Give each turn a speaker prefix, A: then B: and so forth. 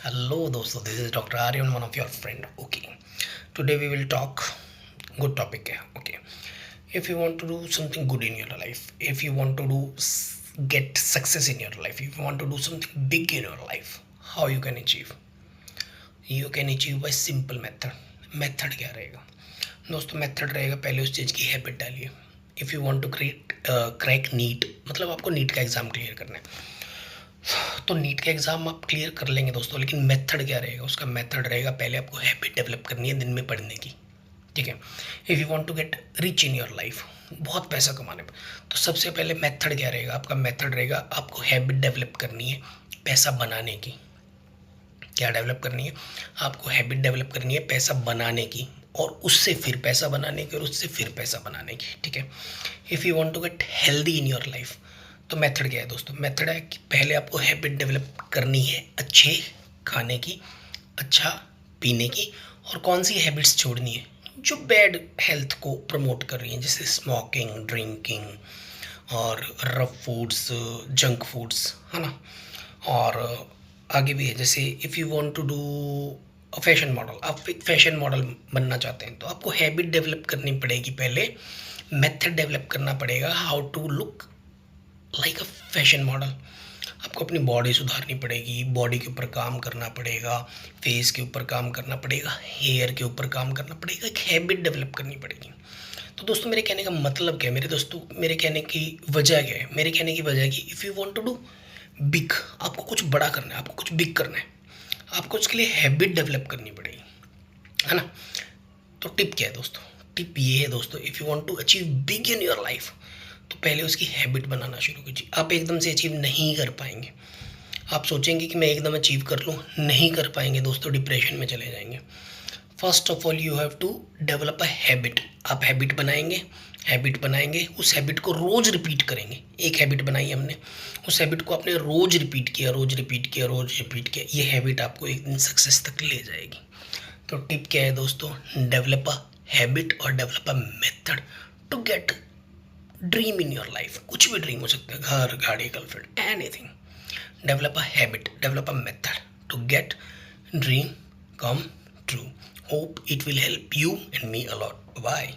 A: Hello, दोस्तों. This is Dr. Aryan, one of your friend. Okay. Today we will talk. Good topic है. Okay. If you want to do something good in your life, if you want to get success in your life, if you want to do something big in your life, how you can achieve? You can achieve by simple method. Method क्या रहेगा? दोस्तों method रहेगा, पहले उस चीज़ की habit डालिए. If you want to crack NEET, मतलब आपको नीट का एग्ज़ाम क्लियर करना है, तो नीट का एग्ज़ाम आप क्लियर कर लेंगे दोस्तों. लेकिन मेथड क्या रहेगा? उसका मेथड रहेगा, पहले आपको हैबिट डेवलप करनी है दिन में पढ़ने की. ठीक है. If you want to get rich in your life, बहुत पैसा कमाने पर, तो सबसे पहले मेथड क्या रहेगा? आपका मेथड रहेगा, आपको हैबिट डेवलप करनी है पैसा बनाने की. क्या डेवलप करनी है? आपको हैबिट डेवलप करनी है पैसा बनाने की, और उससे फिर पैसा बनाने की, और उससे फिर पैसा बनाने की. ठीक है. If you want to get healthy in your life, तो मेथड क्या है दोस्तों? मेथड है कि पहले आपको हैबिट डेवलप करनी है अच्छे खाने की, अच्छा पीने की, और कौन सी हैबिट्स छोड़नी है जो बैड हेल्थ को प्रमोट कर रही हैं, जैसे स्मोकिंग, ड्रिंकिंग और रफ फूड्स, जंक फूड्स, है ना. और आगे भी है, जैसे if you want to do fashion model, आप एक फैशन मॉडल बनना चाहते हैं, तो आपको हैबिट डेवलप करनी पड़ेगी. पहले मेथड डेवलप करना पड़ेगा, how to look like a fashion model. आपको अपनी बॉडी सुधारनी पड़ेगी, बॉडी के ऊपर काम करना पड़ेगा, फेस के ऊपर काम करना पड़ेगा, हेयर के ऊपर काम करना पड़ेगा, एक हैबिट डेवलप करनी पड़ेगी. तो दोस्तों मेरे कहने का मतलब क्या है? मेरे दोस्तों, मेरे कहने की वजह क्या है? मेरे कहने की वजह है कि if you want to do big, आपको कुछ बड़ा करना है, आपको कुछ बिग करना है, आपको उसके लिए हैबिट डेवलप करनी पड़ेगी, है ना. तो टिप क्या है दोस्तों? टिप ये है दोस्तों, if you want to achieve big in your life, तो पहले उसकी हैबिट बनाना शुरू कीजिए. आप एकदम से अचीव नहीं कर पाएंगे. आप सोचेंगे कि मैं एकदम अचीव कर लूँ, नहीं कर पाएंगे दोस्तों, डिप्रेशन में चले जाएंगे. First of all you have to develop a habit. आप हैबिट बनाएंगे, हैबिट बनाएंगे, उस हैबिट को रोज़ रिपीट करेंगे. एक हैबिट बनाई हमने, उस हैबिट को आपने रोज़ रिपीट किया, रोज़ रिपीट किया, रोज़ रिपीट किया, ये हैबिट आपको एक दिन सक्सेस तक ले जाएगी. तो टिप क्या है दोस्तों? डेवलप अ हैबिट और develop a method to get dream in your life. कुछ भी ड्रीम हो सकता है, घर, गाड़ी, girlfriend, anything. Develop a habit, develop a method to get dream come true. Hope it will help you and me a lot. Bye.